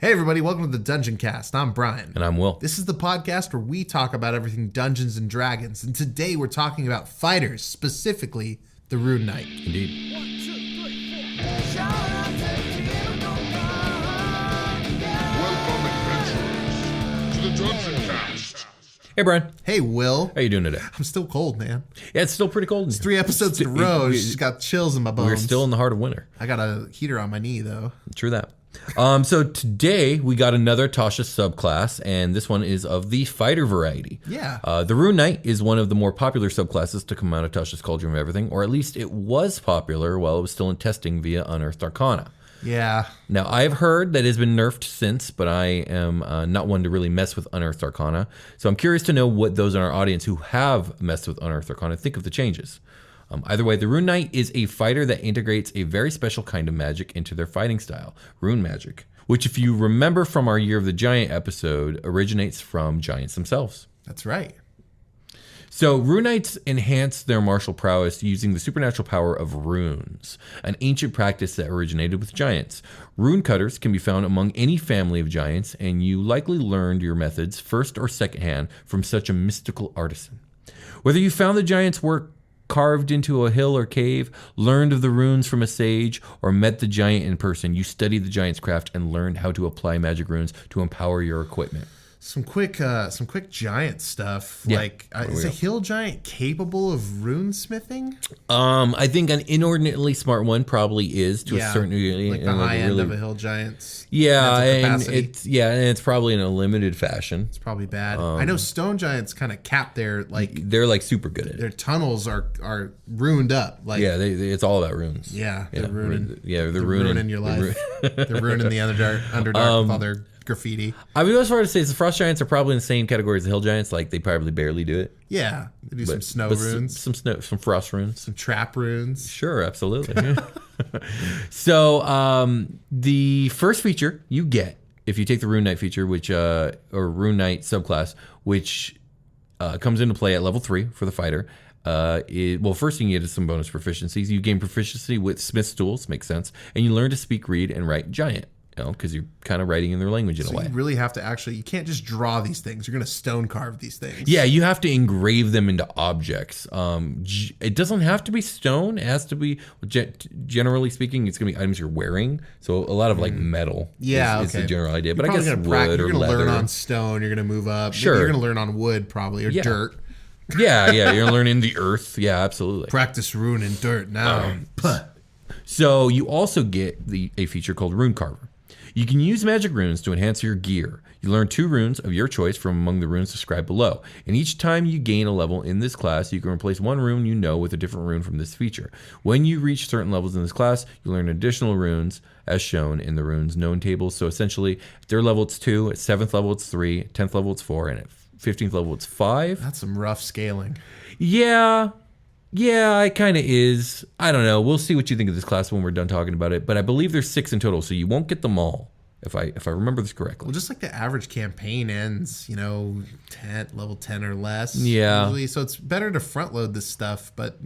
Hey everybody, welcome to the Dungeoncast. I'm Brian. And I'm Will. This is the podcast where we talk about everything Dungeons and Dragons, and today we're talking about fighters, specifically the Rune Knight. Indeed. 1, 2, 3, 4. Welcome, adventurers, to the Dungeoncast. Hey, Brian. Hey Will. How you doing today? I'm still cold, man. Yeah, it's still pretty cold. It's 3 episodes in a row. Just got chills in my bones. We're still in the heart of winter. I got a heater on my knee, though. True that. So today we got another Tasha subclass, and this one is of the fighter variety. Yeah. The Rune Knight is one of the more popular subclasses to come out of Tasha's Cauldron of Everything, or at least it was popular while it was still in testing via Unearthed Arcana. Yeah. Now, I've heard that it has been nerfed since, but I am not one to really mess with Unearthed Arcana. So I'm curious to know what those in our audience who have messed with Unearthed Arcana think of the changes. Either way, the Rune Knight is a fighter that integrates a very special kind of magic into their fighting style, rune magic, which, if you remember from our Year of the Giant episode, originates from giants themselves. That's right. So Rune Knights enhance their martial prowess using the supernatural power of runes, an ancient practice that originated with giants. Rune cutters can be found among any family of giants, and you likely learned your methods first or secondhand from such a mystical artisan. Whether you found the giants' work carved into a hill or cave, learned of the runes from a sage, or met the giant in person, you studied the giant's craft and learned how to apply magic runes to empower your equipment. Some quick giant stuff. Yeah. Like, is a hill giant capable of rune smithing? I think an inordinately smart one probably is to a certain degree. Like the high end of a hill giant's Yeah, and capacity. it's probably in a limited fashion. It's probably bad. I know stone giants kind of cap their They're like super good at it. their tunnels are ruined up. Like Yeah, it's all about runes. they're ruining. They're They're ruining ruining your life. They're ruining the Underdark with all their graffiti. I mean, as far as say, the frost giants are probably in the same category as the hill giants. Like they probably barely do it. Yeah, they do some snow But runes, some frost runes. some trap runes. Sure, absolutely. So the first feature you get if you take the Rune Knight feature, which or Rune Knight subclass, which comes into play at level 3 for the fighter. First thing you get is some bonus proficiencies. You gain proficiency with Smith's tools, makes sense, and you learn to speak, read, and write giant. Because you're kind of writing in their language in a way. You really have to you can't just draw these things. You're going to stone carve these things. Yeah, you have to engrave them into objects. It doesn't have to be stone. It has to be, generally speaking, it's going to be items you're wearing. So a lot of like metal is the general idea. But I guess wood or leather. You're going to learn on stone. You're going to move up. Sure. Maybe you're going to learn on wood probably or dirt. Yeah, you're going to learn in the earth. Yeah, absolutely. Practice rune in dirt now. So you also get a feature called Rune Carver. You can use magic runes to enhance your gear. You learn 2 runes of your choice from among the runes described below. And each time you gain a level in this class, you can replace one rune you know with a different rune from this feature. When you reach certain levels in this class, you learn additional runes as shown in the runes known tables. So essentially, at their level it's 2, at 7th level it's 3, 10th level it's 4, and at 15th level it's 5. That's some rough scaling. Yeah, it kind of is. I don't know. We'll see what you think of this class when we're done talking about it. But I believe there's 6 in total, so you won't get them all, if I remember this correctly. Well, just like the average campaign ends, level 10 or less. Yeah. Usually. So it's better to front load this stuff, but,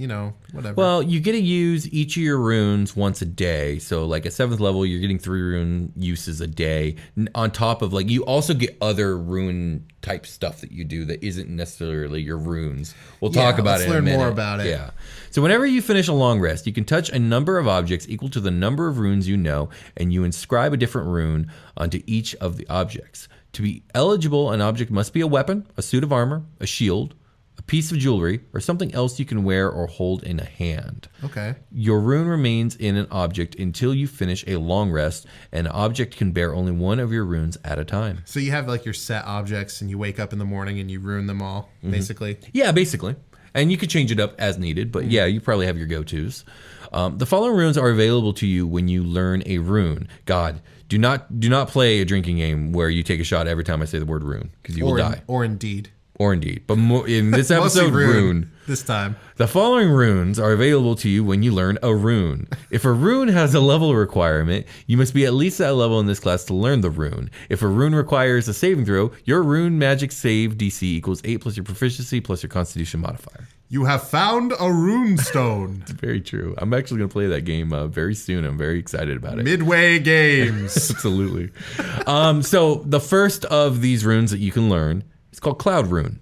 whatever. Well, you get to use each of your runes once a day. So like at 7th level, you're getting 3 rune uses a day. On top of you also get other rune type stuff that you do that isn't necessarily your runes. We'll talk about it in a minute. Let's learn more about it. Yeah. So whenever you finish a long rest, you can touch a number of objects equal to the number of runes you know, and you inscribe a different rune onto each of the objects. To be eligible, an object must be a weapon, a suit of armor, a shield, a piece of jewelry, or something else you can wear or hold in a hand. Okay. Your rune remains in an object until you finish a long rest, and an object can bear only one of your runes at a time. So you have your set objects and you wake up in the morning and you rune them all, basically? Yeah, basically. And you could change it up as needed, but yeah, you probably have your go-tos. The following runes are available to you when you learn a rune. God, do not play a drinking game where you take a shot every time I say the word rune, because you will die. Or indeed. Or indeed. But in this Mostly episode, rune. this time. The following runes are available to you when you learn a rune. If a rune has a level requirement, you must be at least at a level in this class to learn the rune. If a rune requires a saving throw, your rune magic save DC equals 8 plus your proficiency plus your constitution modifier. You have found a rune stone. It's very true. I'm actually going to play that game very soon. I'm very excited about it. Midway Games. Absolutely. So the first of these runes that you can learn is called Cloud Rune.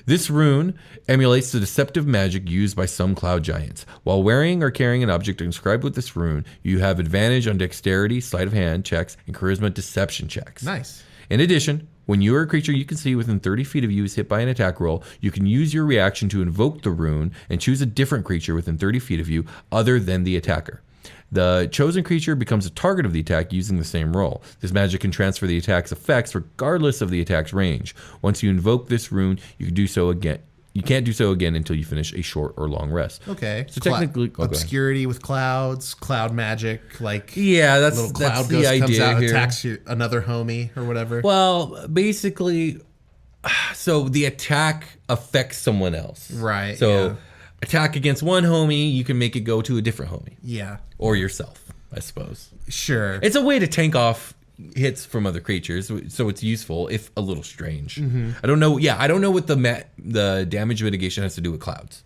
This rune emulates the deceptive magic used by some cloud giants. While wearing or carrying an object inscribed with this rune, you have advantage on dexterity, sleight of hand checks, and charisma deception checks. Nice. In addition, when you or a creature you can see within 30 feet of you is hit by an attack roll, you can use your reaction to invoke the rune and choose a different creature within 30 feet of you other than the attacker. The chosen creature becomes a target of the attack using the same roll. This magic can transfer the attack's effects regardless of the attack's range. Once you invoke this rune, you can do so again. You can't do so again until you finish a short or long rest. Okay. So technically, obscurity with clouds, cloud magic, like yeah, a little cloud that's the ghost comes idea out, here. attacks another homie or whatever. Well, basically, so the attack affects someone else. Right. So yeah. attack against one homie, you can make it go to a different homie. Yeah. Or yourself, I suppose. Sure. It's a way to tank off hits from other creatures, so it's useful if a little strange. Mm-hmm. I don't know. Yeah, I don't know what the damage mitigation has to do with clouds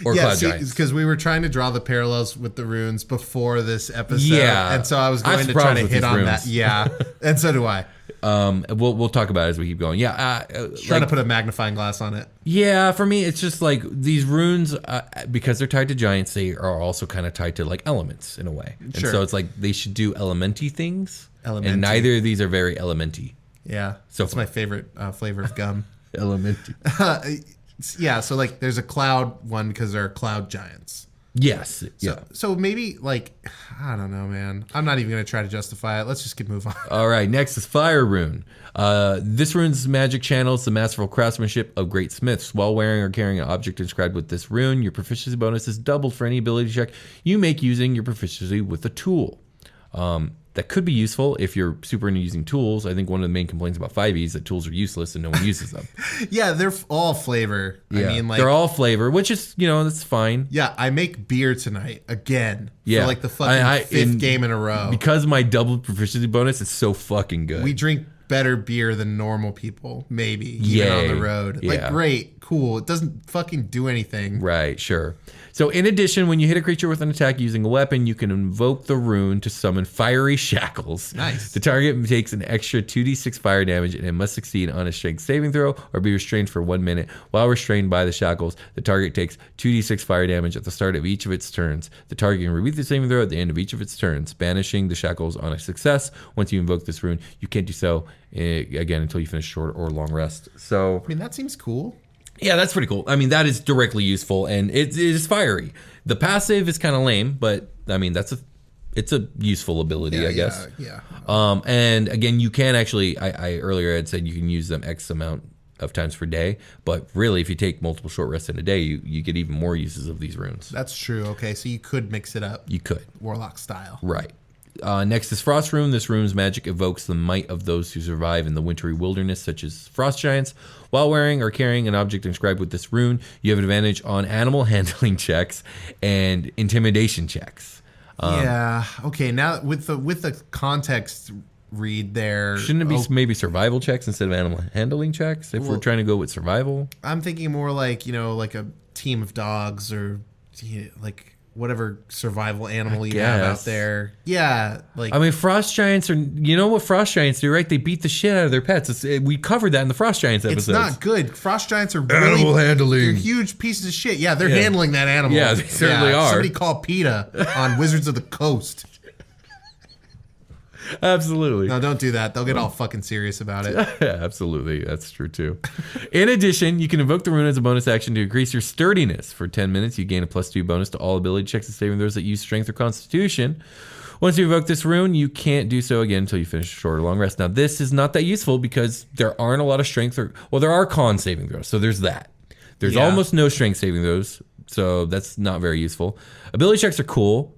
or cloud giants. Because we were trying to draw the parallels with the runes before this episode. Yeah. And so I was I have going to try problems to with hit these on runes. that. Yeah. And so do I. We'll talk about it as we keep going. Yeah, Trying to put a magnifying glass on it. Yeah, for me, it's just like these runes, because they're tied to giants, they are also kind of tied to like elements in a way. And Sure. so it's like they should do elementy things. Elementy. And neither of these are very elementy. Yeah. So That's my favorite flavor of gum. Elementy. Yeah. So like there's a cloud one because there are cloud giants. Yes. Yeah. So maybe like, I don't know, man. I'm not even going to try to justify it. Let's just move on. All right, next is Fire Rune. This rune's magic channels the masterful craftsmanship of great smiths. While wearing or carrying an object inscribed with this rune, your proficiency bonus is doubled for any ability check you make using your proficiency with a tool. That could be useful if you're super into using tools. I think one of the main complaints about 5e is that tools are useless and no one uses them. Yeah, they're all flavor. Yeah. I mean, like they're all flavor, which is, that's fine. Yeah, I make beer tonight again. Yeah. For like the fucking fifth game in a row. Because of my double proficiency bonus, it's so fucking good. We drink better beer than normal people, maybe, even on the road. Yeah. Like, great, cool. It doesn't fucking do anything. Right, sure. So in addition, when you hit a creature with an attack using a weapon, you can invoke the rune to summon fiery shackles. Nice. The target takes an extra 2d6 fire damage and it must succeed on a strength saving throw or be restrained for 1 minute. While restrained by the shackles, the target takes 2d6 fire damage at the start of each of its turns. The target can repeat the saving throw at the end of each of its turns, banishing the shackles on a success. Once you invoke this rune, you can't do so again until you finish a short or long rest. So, I mean, that seems cool. yeah, that's pretty cool. I mean, that is directly useful, and it is fiery. The passive is kind of lame, but I mean, it's a useful ability, I guess. Yeah. And again, you can actually. I earlier had said you can use them X amount of times per day, but really, if you take multiple short rests in a day, you get even more uses of these runes. That's true. Okay, so you could mix it up. You could. Warlock style. Right. Next is Frost Rune. This rune's magic evokes the might of those who survive in the wintry wilderness, such as frost giants. While wearing or carrying an object inscribed with this rune, you have advantage on animal handling checks and intimidation checks. Yeah. Okay. Now with the context read there, Shouldn't it be maybe survival checks instead of animal handling checks if we're trying to go with survival? I'm thinking more like like a team of dogs or like whatever survival animal you have out there. Yeah. Like, I mean, frost giants are, what frost giants do, right? They beat the shit out of their pets. We covered that in the frost giants episodes. it's not good. Frost giants are Animal handling. They're huge pieces of shit. Yeah, they're handling that animal. Yeah, they certainly are. Somebody call PETA on Wizards of the Coast. Absolutely. No, don't do that. They'll get all fucking serious about it. Yeah, absolutely. That's true too. In addition, you can invoke the rune as a bonus action to increase your sturdiness. For 10 minutes, you gain a +2 bonus to all ability checks and saving throws that use strength or constitution. Once you invoke this rune, you can't do so again until you finish a short or long rest. Now, this is not that useful because there aren't a lot of strength there are con saving throws. So there's that. There's almost no strength saving throws. So that's not very useful. Ability checks are cool.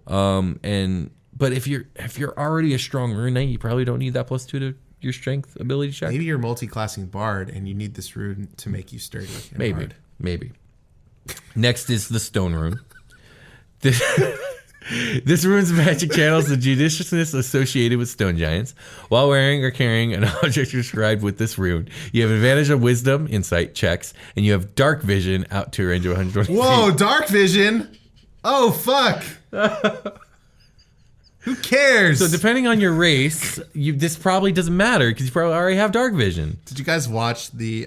But if you're already a strong rune knight, you probably don't need that +2 your strength ability check. Maybe you're multi-classing bard and you need this rune to make you sturdy. Maybe. Next is the stone rune. This rune's magic channels the judiciousness associated with stone giants. While wearing or carrying an object described with this rune, you have advantage on wisdom, insight checks, and you have dark vision out to a range of 120 Whoa, feet. dark vision? Oh, fuck. Who cares? So depending on your race, this probably doesn't matter because you probably already have dark vision. Did you guys watch the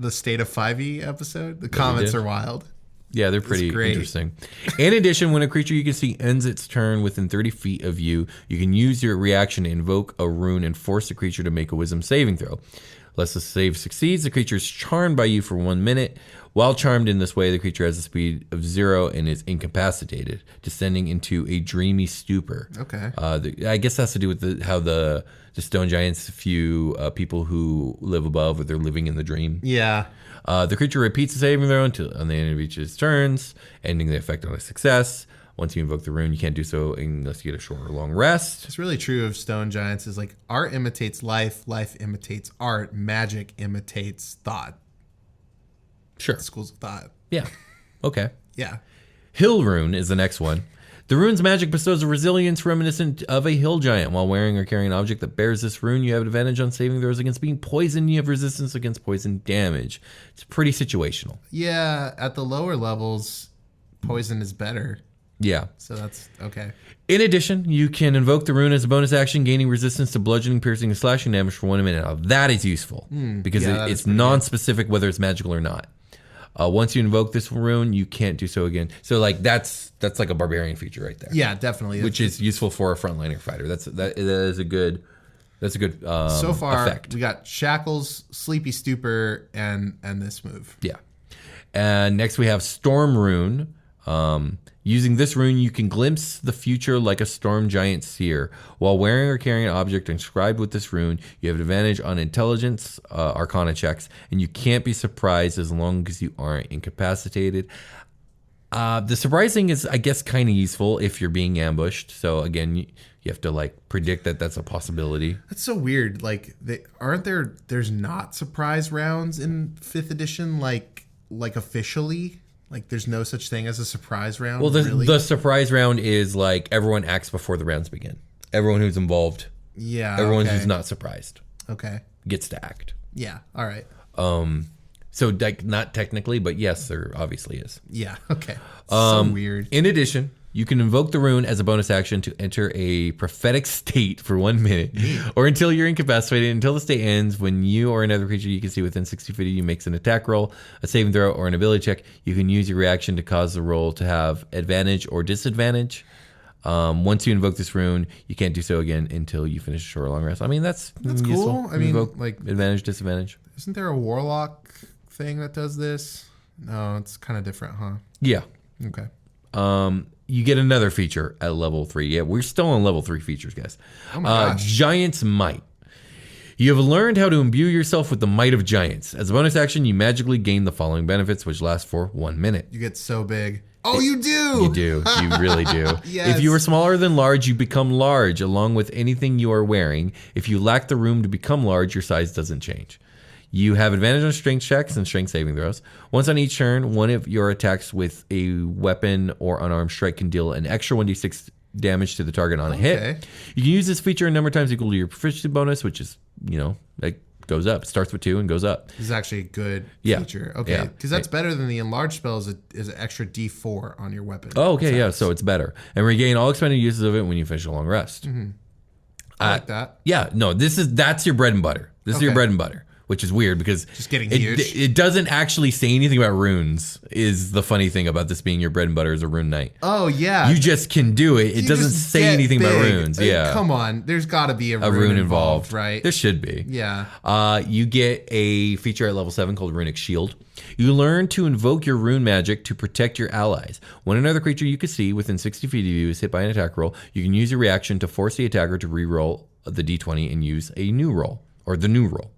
State of 5e episode? The comments are wild. Yeah, they're pretty interesting. In addition, when a creature you can see ends its turn within 30 feet of you, you can use your reaction to invoke a rune and force the creature to make a wisdom saving throw. Unless the save succeeds, the creature is charmed by you for 1 minute. While charmed in this way, the creature has a speed of 0 and is incapacitated, descending into a dreamy stupor. Okay. I guess that has to do with how the stone giants view people who live above, or they're living in the dream. Yeah. The creature repeats the saving throw until on the end of each of its turns, ending the effect on a success. Once you invoke the rune, you can't do so unless you get a short or long rest. It's really true of stone giants is like art imitates life, life imitates art, magic imitates thought. Sure. Schools of thought. Yeah. Okay. Yeah. Hill rune is the next one. The rune's magic bestows a resilience reminiscent of a hill giant. While wearing or carrying an object that bears this rune, you have advantage on saving throws against being poisoned. You have resistance against poison damage. It's pretty situational. Yeah. At the lower levels, poison is better. Yeah. So that's okay. In addition, you can invoke the rune as a bonus action, gaining resistance to bludgeoning, piercing, and slashing damage for 1 minute. Now, that is useful because it's non-specific whether it's magical or not. Once you invoke this rune, you can't do so again. So like that's like a barbarian feature right there. Yeah, definitely. Which is useful for a frontliner fighter. That is a good so far effect. We got shackles, sleepy stupor, and this move. Yeah. And next we have storm rune. Using this rune, you can glimpse the future like a storm giant seer. While wearing or carrying an object inscribed with this rune, you have advantage on intelligence, arcana checks, and you can't be surprised as long as you aren't incapacitated. The surprising is, I guess, kind of useful if you're being ambushed. So again, you have to like predict that that's a possibility. That's so weird. Like, there's not surprise rounds in 5th edition, like officially. Like, there's no such thing as a surprise round. Well, the surprise round is like everyone acts before the rounds begin. Everyone who's involved. Yeah. Everyone who's not surprised. Okay. Gets to act. Yeah. All right. So like not technically, but yes, there obviously is. Yeah. Okay. So weird. In addition, you can invoke the rune as a bonus action to enter a prophetic state for 1 minute, or until you're incapacitated. Until the state ends, when you or another creature you can see within 60 feet of you makes an attack roll, a saving throw, or an ability check, you can use your reaction to cause the roll to have advantage or disadvantage. Once you invoke this rune, you can't do so again until you finish a short or long rest. I mean, that's cool. useful. I mean, invoke like, advantage, disadvantage. Isn't there a warlock thing that does this? No, it's kind of different, huh? Yeah. Okay. You get another feature at level 3. Yeah, we're still on level 3 features, guys. Oh my gosh. Giant's Might. You have learned how to imbue yourself with the might of giants. As a bonus action, you magically gain the following benefits, which last for 1 minute. You get so big. Oh, you do! You do. You really do. Yes. If you are smaller than large, you become large, along with anything you are wearing. If you lack the room to become large, your size doesn't change. You have advantage on strength checks and strength saving throws. Once on each turn, one of your attacks with a weapon or unarmed strike can deal an extra 1d6 damage to the target on a hit. You can use this feature a number of times equal to your proficiency bonus, which is, like goes up. It starts with 2 and goes up. This is actually a good Yeah. feature. Okay, Yeah. because that's better than the enlarged spell is an extra D4 on your weapon. Oh, okay, yeah, so it's better. And regain all expended uses of it when you finish a long rest. I like that. Yeah, no, that's your bread and butter. This is your bread and butter. Which is weird because Just getting huge. It doesn't actually say anything about runes. Is the funny thing about this being your bread and butter as a rune knight. Oh yeah, You just can do it. It You doesn't just say get anything about big. runes. Yeah, Come on, there's got to be a rune involved, right? There should be. Yeah. You get a feature at level 7 called Runic Shield. You learn to invoke your rune magic to protect your allies. When another creature you can see within 60 feet of you is hit by an attack roll, you can use your reaction to force the attacker to re-roll the d20 and use a new roll, or the new roll.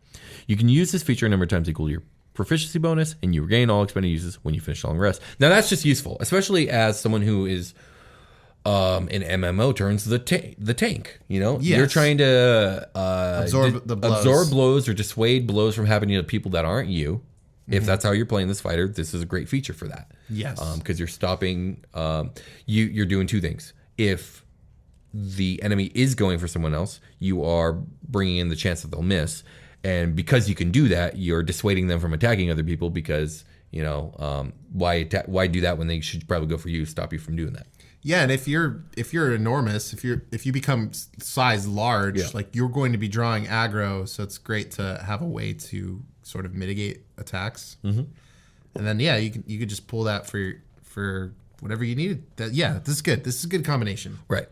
You can use this feature a number of times equal to your proficiency bonus, and you regain all expended uses when you finish a long rest. Now that's just useful, especially as someone who is in MMO turns the tank. You know, Yes. you're trying to Absorb the blows. absorb blows or dissuade blows from happening to people that aren't you. If that's how you're playing this fighter, this is a great feature for that. Yes. Because you're stopping. You're doing two things. If the enemy is going for someone else, you are bringing in the chance that they'll miss, and because you can do that, you're dissuading them from attacking other people. Because why do that when they should probably go for you? Stop you from doing that. Yeah, and if you're enormous, if you become size large, like you're going to be drawing aggro, so it's great to have a way to sort of mitigate attacks. Mm-hmm. And then you could just pull that for whatever you needed. This is good. This is a good combination. Right.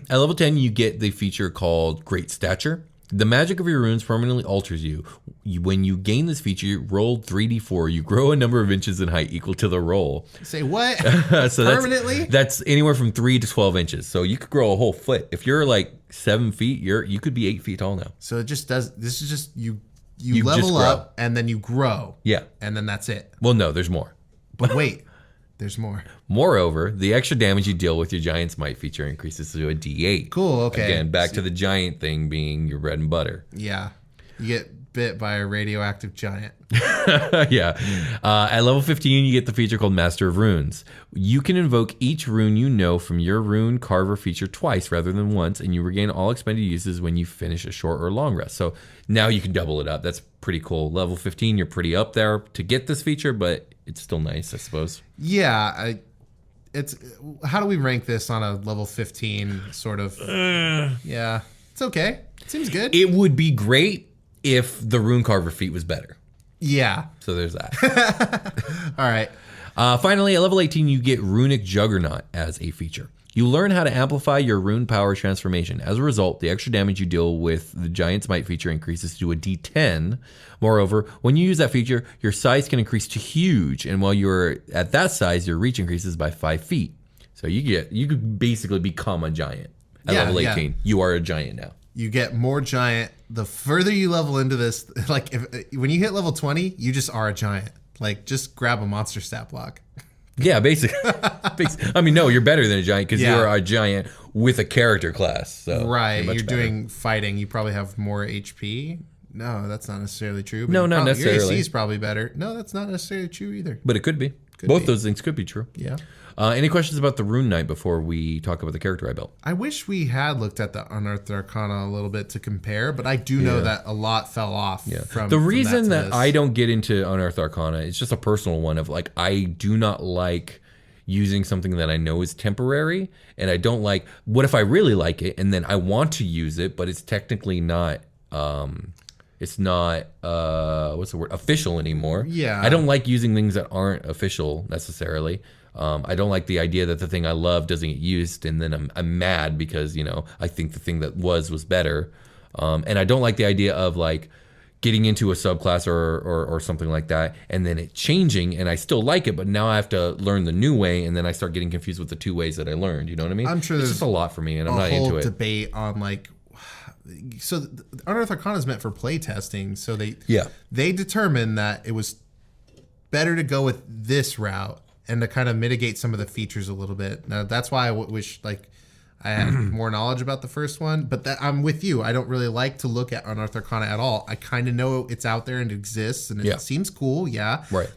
At level 10, you get the feature called Great Stature. The magic of your runes permanently alters you. When you gain this feature, you roll 3d4. You grow a number of inches in height equal to the roll. Say what? So Permanently? That's anywhere from 3 to 12 inches. So you could grow a whole foot. If you're like 7 feet, you could be 8 feet tall now. So it just does. This is just you You level just grow. up and then you grow. Yeah. And then that's it. Well, no, there's more. But wait, there's more. Moreover, the extra damage you deal with your Giant's Might feature increases to a D8. Cool. Okay. Again, back to the giant thing being your bread and butter. Yeah. You get bit by a radioactive giant. Yeah. At level 15, you get the feature called Master of Runes. You can invoke each rune you know from your rune carver feature twice rather than once, and you regain all expended uses when you finish a short or long rest. So now you can double it up. That's pretty cool. Level 15, you're pretty up there to get this feature, but it's still nice, I suppose. Yeah. It's how do we rank this on a level 15 sort of? Yeah. It's okay. Seems good. It would be great if the rune carver feat was better. Yeah. So there's that. All right. Finally, at level 18, you get Runic Juggernaut as a feature. You learn how to amplify your rune power transformation. As a result, the extra damage you deal with the Giant's Might feature increases to a D10. Moreover, when you use that feature, your size can increase to huge, and while you're at that size, your reach increases by 5 feet. So you could basically become a giant at level 18. Yeah. You are a giant now. You get more giant. The further you level into this, like when you hit level 20, you just are a giant. Like just grab a monster stat block. Yeah, basically. I mean, no, you're better than a giant because you're a giant with a character class. So right. You're doing fighting. You probably have more HP. No, that's not necessarily true. But no, not necessarily. Your AC is probably better. No, that's not necessarily true either. But it could be. Both those things could be true. Yeah. Any questions about the Rune Knight before we talk about the character I built? I wish we had looked at the Unearthed Arcana a little bit to compare, but I do know that a lot fell off. Yeah. The reason that I don't get into Unearthed Arcana, it's just a personal one of like, I do not like using something that I know is temporary, and I don't like, what if I really like it and then I want to use it, but it's technically not, what's the word, official anymore. Yeah. I don't like using things that aren't official necessarily. I don't like the idea that the thing I love doesn't get used, and then I'm mad because, I think the thing that was better. And I don't like the idea of like getting into a subclass or something like that, and then it changing, and I still like it, but now I have to learn the new way, and then I start getting confused with the 2 ways that I learned. You know what I mean? I'm sure it's just a lot for me, and I'm not into it. Debate on like. So Unearthed Arcana is meant for playtesting, so they determined that it was better to go with this route and to kind of mitigate some of the features a little bit. Now that's why I wish like I had more knowledge about the first one, but I'm with you. I don't really like to look at Unearthed Arcana at all. I kind of know it's out there and it exists, and it seems cool. Yeah, right.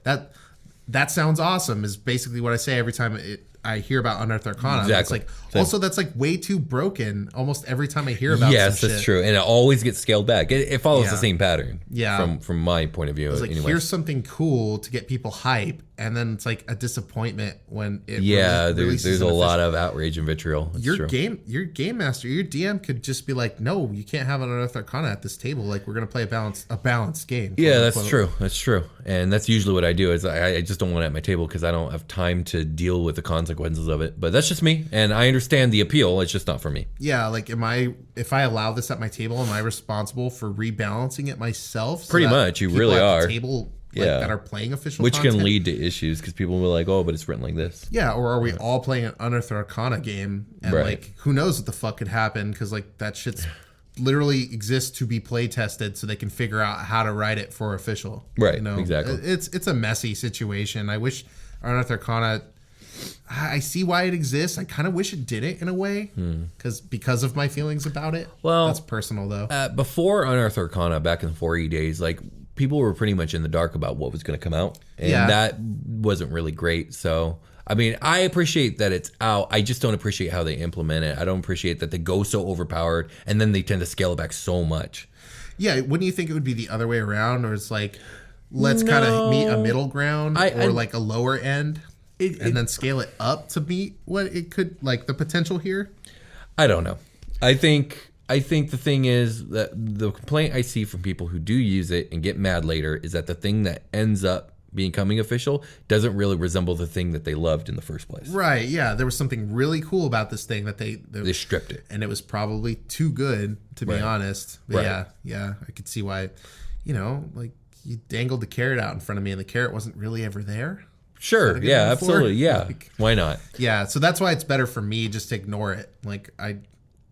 That sounds awesome. Is basically what I say every time I hear about Unearthed Arcana. Exactly. It's like also that's like way too broken almost every time I hear about yes, some that's shit. true. And it always gets scaled back. It follows the same pattern. Yeah. From my point of view. It's like here's something cool to get people hype, and then it's like a disappointment when it there's a lot of outrage and vitriol. It's your true. game master, your DM could just be like, no, you can't have an Unearthed Arcana at this table. Like we're gonna play a balanced game. Yeah, that's true. That's true. And that's usually what I do is I just don't want it at my table because I don't have time to deal with the consequences of it. But that's just me, and I understand the appeal. It's just not for me. Yeah, like if I allow this at my table, am I responsible for rebalancing it myself? Pretty much, you really are. Table that are playing official which content? can lead to issues because people will be like, oh, but it's written like this. Yeah, or are we all playing an Unearthed Arcana game and like who knows what the fuck could happen because like that shit's literally exists to be play tested so they can figure out how to write it for official. Right, exactly. It's a messy situation. I wish Unearthed Arcana I see why it exists. I kind of wish it didn't in a way, because of my feelings about it. Well, that's personal though. Before Unearthed Arcana, back in the 4E days, like people were pretty much in the dark about what was going to come out, and that wasn't really great. So, I mean, I appreciate that it's out. I just don't appreciate how they implement it. I don't appreciate that they go so overpowered, and then they tend to scale it back so much. Yeah, wouldn't you think it would be the other way around, or it's like, let's kind of meet a middle ground, or like a lower end? And then scale it up to meet what it could, like the potential here? I don't know. I think the thing is that the complaint I see from people who do use it and get mad later is that the thing that ends up becoming official doesn't really resemble the thing that they loved in the first place. Right, yeah. There was something really cool about this thing that they stripped it. And it was probably too good, to be honest. But yeah, I could see why, like you dangled the carrot out in front of me and the carrot wasn't really ever there. Sure. Yeah, absolutely. Yeah. Why not? Yeah. So that's why it's better for me just to ignore it. Like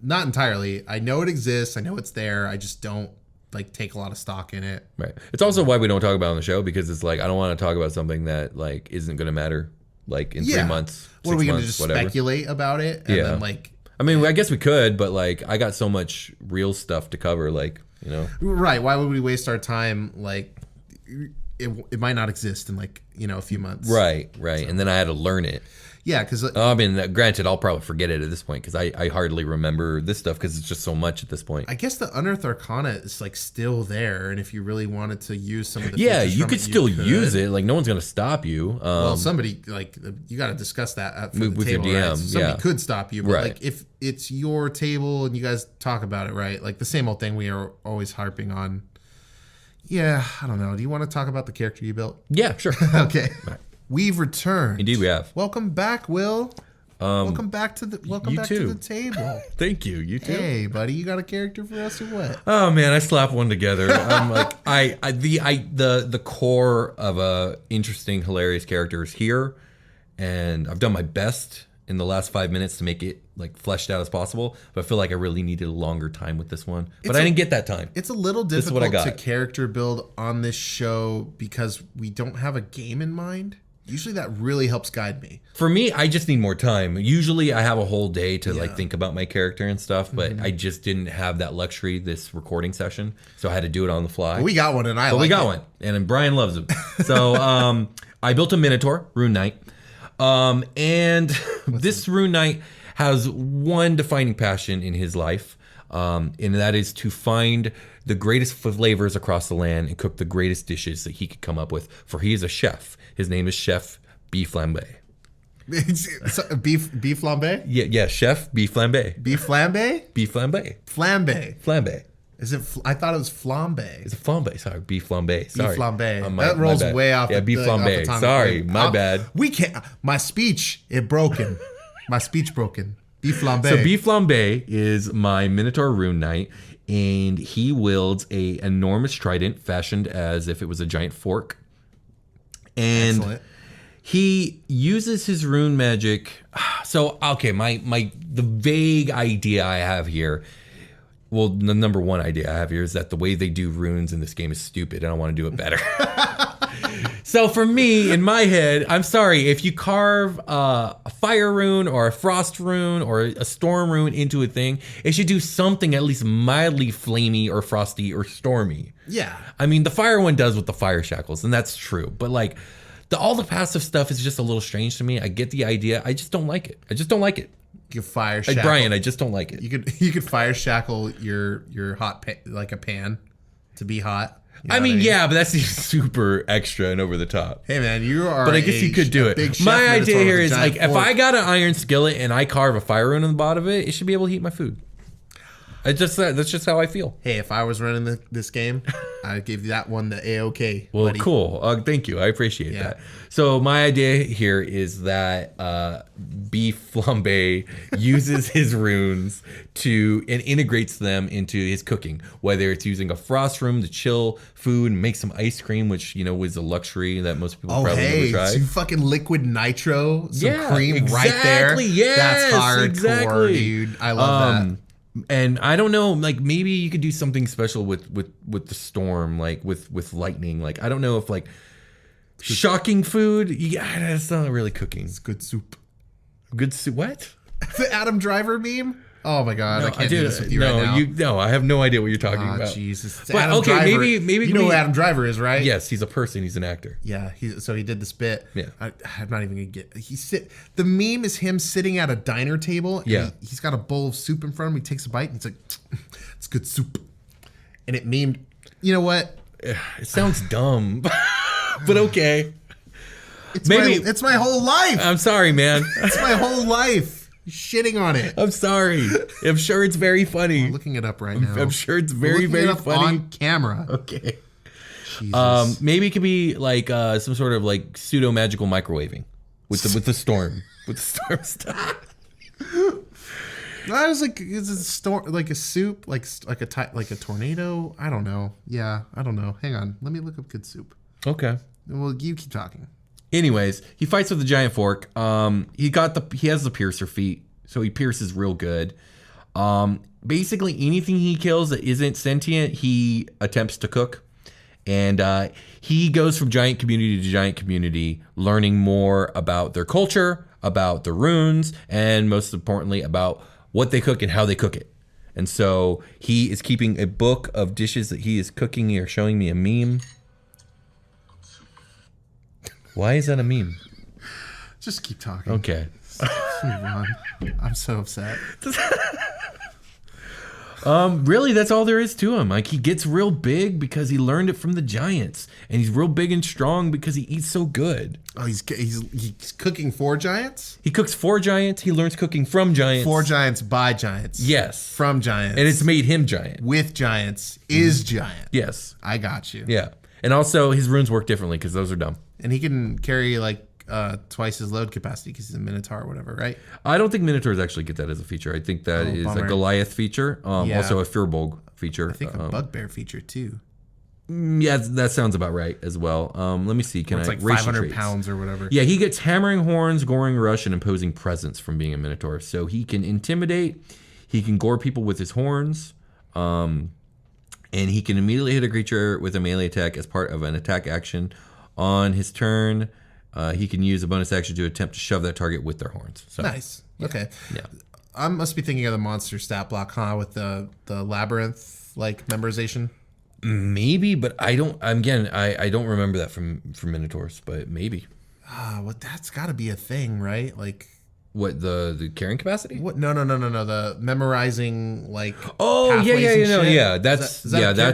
not entirely. I know it exists. I know it's there. I just don't like take a lot of stock in it. Right. It's also why we don't talk about it on the show, because it's like, I don't want to talk about something that like isn't going to matter like in 3 months. What are we going to just speculate about it? And then, like, I mean, I guess we could, but like I got so much real stuff to cover, like, Right. Why would we waste our time? Like, it might not exist in like, a few months. Right. So. And then I had to learn it. Yeah, because I mean, granted, I'll probably forget it at this point because I hardly remember this stuff because it's just so much at this point. I guess the Unearthed Arcana is like still there, and if you really wanted to use some of the you could still use it. Like no one's gonna stop you. Well, somebody like you got to discuss that with table, your DM. Right? So somebody could stop you, but right. like if it's your table and you guys talk about it, right? Like the same old thing we are always harping on. Yeah, I don't know. Do you want to talk about the character you built? Yeah, sure. Okay. Right. We've returned. Indeed, we have. Welcome back, Will. Welcome back to the table. Thank you. You too. Hey, buddy, you got a character for us or what? Oh man, I slapped one together. I'm like, the core of a interesting, hilarious character is here, and I've done my best in the last 5 minutes to make it like fleshed out as possible, but I feel like I really needed a longer time with this one. But I didn't get that time. It's a little difficult to character build on this show because we don't have a game in mind. Usually that really helps guide me. For me, I just need more time. Usually I have a whole day to like think about my character and stuff, but I just didn't have that luxury this recording session, so I had to do it on the fly. But we got one, and we got one, and Brian loves him. So I built a Minotaur, Rune Knight. And this Rune Knight has one defining passion in his life, and that is to find the greatest flavors across the land and cook the greatest dishes that he could come up with, for he is a chef. His name is Chef Beef Flambe. Beef flambe? Yeah, Chef Beef Flambe. Beef flambe? Beef flambe. Flambe. Is it? I thought it was flambe. It's a flambe. Sorry, beef flambe. Sorry, beef flambe. That rolls way off. Yeah, beef flambe. Sorry, my bad. We can't. My speech broken. My speech broken. Beef flambe. So beef flambe is my Minotaur Rune Knight, and he wields a enormous trident fashioned as if it was a giant fork. And excellent. He uses his rune magic. So okay, the vague idea I have here. Well, the number one idea I have here is that the way they do runes in this game is stupid, and I want to do it better. So for me, in my head, I'm sorry, if you carve a fire rune or a frost rune or a storm rune into a thing, it should do something at least mildly flamey or frosty or stormy. Yeah. I mean, the fire one does with the fire shackles, and that's true. But like, all the passive stuff is just a little strange to me. I get the idea. I just don't like it. You could fire shackle. Brian, I just don't like it. You could fire shackle your hot like a pan to be hot. I mean, yeah, but that seems super extra and over the top. Hey man, you are. But I guess you could do it. My idea here is like, if I got an iron skillet and I carve a fire rune on the bottom of it, it should be able to heat my food. That's just how I feel. Hey, if I was running this game, I'd give that one the A-OK. Well, buddy. Cool. Thank you. I appreciate that. So my idea here is that Beef Flambe uses his runes and integrates them into his cooking, whether it's using a frost rune to chill food and make some ice cream, which, was a luxury that most people probably never tried. Some fucking liquid nitro, some cream exactly, right there. Yes, that's hardcore, exactly. Dude. I love that. And I don't know, like maybe you could do something special with the storm, like with lightning. Like I don't know if like Shocking food. Yeah, that's not really cooking. It's good soup. Good soup. What? The Adam Driver meme? Oh my god, No, I can't do this with you right now. No, I have no idea what you're talking about. Jesus. It's But, Adam okay, Driver. maybe you know who Adam Driver is, right? Yes, he's a person. He's an actor. Yeah, so he did this bit. Yeah. I'm not even gonna get. The meme is him sitting at a diner table. And Yeah. he's got a bowl of soup in front of him. He takes a bite and he's like, "It's good soup," and it memed. You know what? It sounds dumb, but okay. It's my whole life. I'm sorry, man. It's my whole life. You're shitting on it. I'm sorry. I'm sure it's very funny. I'm looking it up right now. I'm sure it's very, Looking very it up funny. on camera. Okay. Jesus. Maybe it could be like some sort of like pseudo magical microwaving with the storm stuff. I was like, is it a storm, like a soup, like a tornado? I don't know. Yeah, I don't know. Hang on, let me look up good soup. Okay. Well, you keep talking. Anyways, he fights with a giant fork. He has the piercer feat, so he pierces real good. Basically anything he kills that isn't sentient, he attempts to cook. And he goes from giant community to giant community, learning more about their culture, about the runes, and most importantly, about what they cook and how they cook it. And so he is keeping a book of dishes that he is cooking. Or showing me a meme. Why is that a meme? Just keep talking. Okay. Let's move on. I'm so upset. Really, that's all there is to him. Like, he gets real big because he learned it from the giants, and he's real big and strong because he eats so good. Oh, he's cooking for giants? He cooks for giants. He learns cooking from giants. For giants, by giants. Yes. From giants. And it's made him giant. With giants is giant. Yes. I got you. Yeah. And also, his runes work differently because those are dumb. And he can carry like twice his load capacity because he's a minotaur or whatever, right? I don't think minotaurs actually get that as a feature. I think that is bummer. a Goliath feature. Also a Firbolg feature. I think a bugbear feature too. Yeah, that sounds about right as well. Let me see. It's like 500 pounds or whatever. Yeah, he gets hammering horns, goring rush, and imposing presence from being a minotaur. So he can intimidate. He can gore people with his horns. And he can immediately hit a creature with a melee attack as part of an attack action. On his turn, he can use a bonus action to attempt to shove that target with their horns. So, Nice. yeah. Okay. Yeah. I must be thinking of the monster stat block, huh? With the labyrinth like memorization. Maybe, but I don't. Again, I don't remember that from Minotaurs, but maybe. Well, that's got to be a thing, right? Like. What, the carrying capacity? What? No. The memorizing like. Oh pathways and shit? yeah.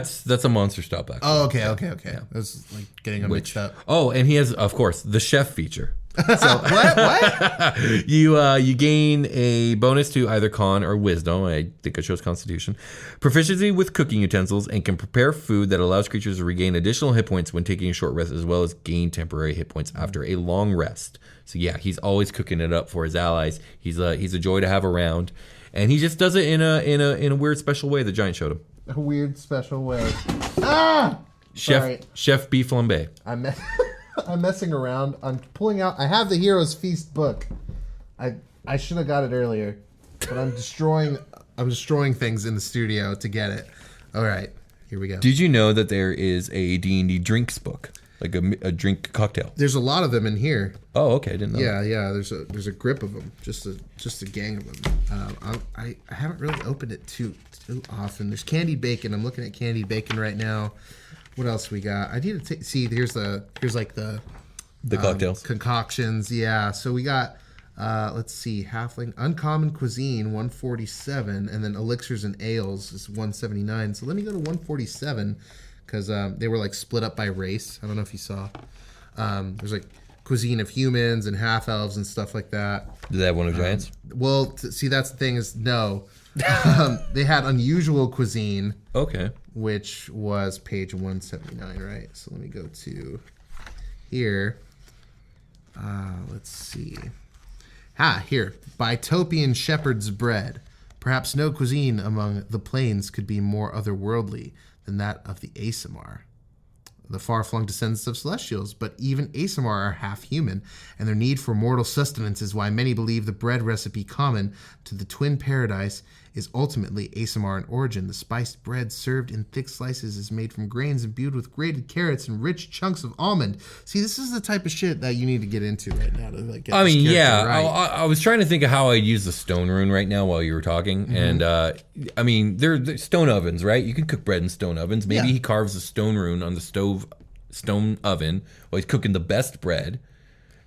Is That's a monster stop actually. Oh, okay. It was like getting them mixed up. Oh, and he has, of course, the chef feature. So What? you gain a bonus to either con or wisdom. I think I chose constitution. Proficiency with cooking utensils, and can prepare food that allows creatures to regain additional hit points when taking a short rest, as well as gain temporary hit points after a long rest. So yeah, he's always cooking it up for his allies. He's a joy to have around, and he just does it in a weird special way the giant showed him. A weird special way. Ah! Chef Beef Flambe. I'm messing around. I'm pulling out. I have the Heroes Feast book. I should have got it earlier, but I'm destroying things in the studio to get it. All right, here we go. Did you know that there is a D&D drinks book, like a drink cocktail? There's a lot of them in here. Oh, okay, I didn't know. Yeah. There's a grip of them, just a gang of them. I haven't really opened it too often. There's candied bacon. I'm looking at candied bacon right now. What else we got? I need to see. Here's like the cocktails, concoctions. Yeah. So we got. Let's see. Halfling uncommon cuisine 147, and then elixirs and ales is 179. So let me go to 147 because they were like split up by race. I don't know if you saw. There's like cuisine of humans and half elves and stuff like that. Did they have one of giants? Well, see, that's the thing is no. They had unusual cuisine. Okay. Which was page 179, right? So let me go to here. Let's see. Here. Bitopian shepherd's bread. Perhaps no cuisine among the plains could be more otherworldly than that of the Asimar. the far-flung descendants of Celestials, but even Aasimar are half-human, and their need for mortal sustenance is why many believe the bread recipe common to the Twin Paradise is ultimately Aasimar in origin. The spiced bread served in thick slices is made from grains imbued with grated carrots and rich chunks of almond. See, this is the type of shit that you need to get into right now to like get this character right. I was trying to think of how I'd use the stone rune right now while you were talking, and I mean, they're stone ovens, right? You can cook bread in stone ovens. Maybe he carves a stone rune on the stone oven while he's cooking the best bread.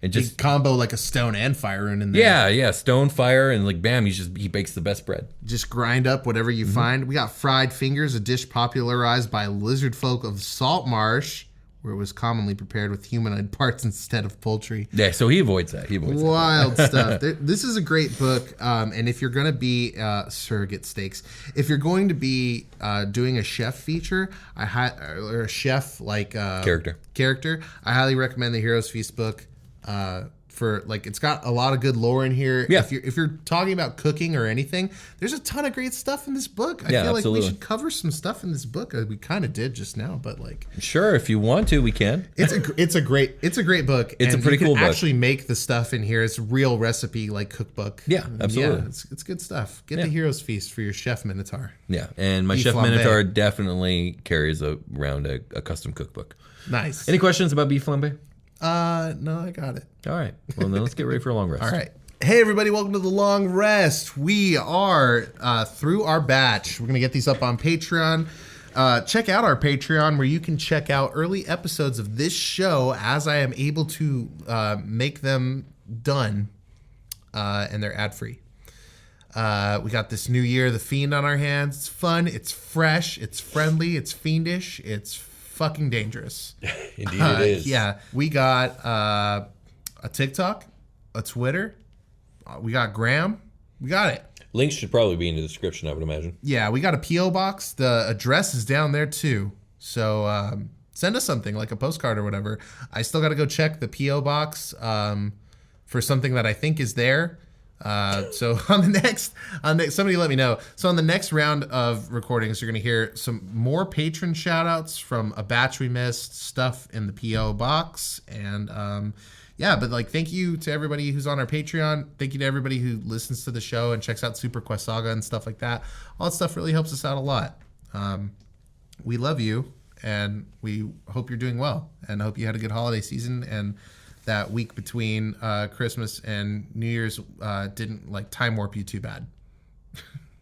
And just combo like a stone and fire rune in there. Yeah, stone, fire, and like bam, he bakes the best bread. Just grind up whatever you find. We got fried fingers, a dish popularized by lizard folk of Salt Marsh, where it was commonly prepared with humanoid parts instead of poultry. Yeah, so he avoids that. Wild stuff. This is a great book, and if you're going to be surrogate steaks, if you're going to be doing a chef feature, or a chef like character, I highly recommend the Heroes Feast book. For like, it's got a lot of good lore in here. Yeah. If you're talking about cooking or anything, there's a ton of great stuff in this book. I feel like we should cover some stuff in this book. We kind of did just now, but like, sure, if you want to, we can. It's a great book. It's a pretty cool book. Actually, make the stuff in here. It's a real recipe like cookbook. Yeah, absolutely. Yeah, it's good stuff. Get the Heroes Feast for your chef Minotaur. Yeah, and my chef Minotaur definitely carries around a custom cookbook. Nice. Any questions about beef flambe? No, I got it. All right. Well, then let's get ready for a long rest. All right. Hey, everybody. Welcome to the long rest. We are through our batch. We're going to get these up on Patreon. Check out our Patreon where you can check out early episodes of this show as I am able to make them done, and they're ad-free. We got this new year, The Fiend, on our hands. It's fun. It's fresh. It's friendly. It's fiendish. It's fucking dangerous. Indeed it is. Yeah. We got a TikTok, a Twitter. We got Graham. We got it. Links should probably be in the description, I would imagine. Yeah, we got a P.O. box. The address is down there too. So send us something like a postcard or whatever. I still got to go check the P.O. box for something that I think is there. So on the next, somebody let me know. So on the next round of recordings, you're going to hear some more patron shout outs from a batch we missed, stuff in the PO box. And, but like, thank you to everybody who's on our Patreon. Thank you to everybody who listens to the show and checks out Super Quest Saga and stuff like that. All that stuff really helps us out a lot. We love you and we hope you're doing well and hope you had a good holiday season, and that week between Christmas and New Year's didn't like time warp you too bad.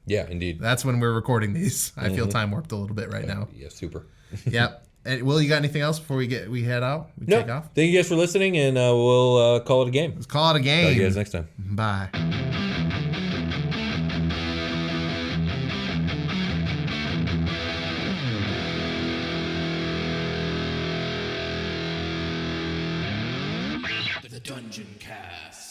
Yeah, indeed. That's when we're recording these. I feel time warped a little bit right now. Yeah, super. Yep. And Will, you got anything else before we head out? Take off? Thank you guys for listening, and we'll call it a game. Let's call it a game. Talk to you guys next time. Bye. The Dungeoncast.